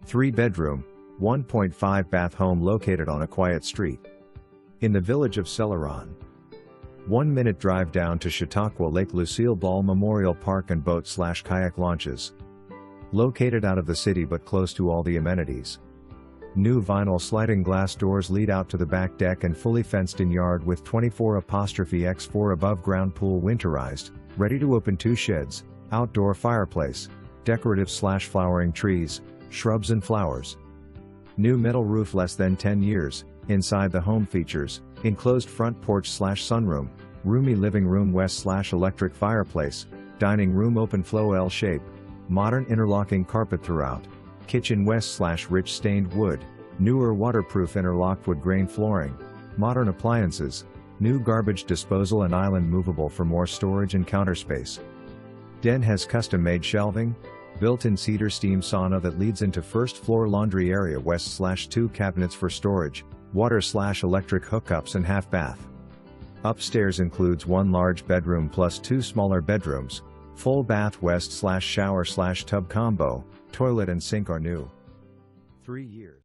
3-bedroom, 1.5 bath home located on a quiet street in the village of Celeron. 1-minute drive down to Chautauqua Lake, Lucille Ball Memorial Park and boat/kayak launches. Located out of the city but close to all the amenities. New vinyl sliding glass doors lead out to the back deck and fully fenced-in yard with 24x4 above-ground pool, winterized, ready to open 2 sheds, outdoor fireplace, decorative/flowering trees, shrubs and flowers. New metal roof less than 10 years. Inside the home features, enclosed front porch/sunroom, roomy living room west/electric fireplace, dining room open flow L shape, modern interlocking carpet throughout, kitchen west/rich stained wood, newer waterproof interlocked wood grain flooring, modern appliances, new garbage disposal and island movable for more storage and counter space. Den has custom-made shelving, built-in cedar steam sauna that leads into first floor laundry area west/2 cabinets for storage, water/electric hookups and half bath. Upstairs includes 1 large bedroom plus 2 smaller bedrooms, full bath west/shower/tub combo, toilet and sink are new. 3 years.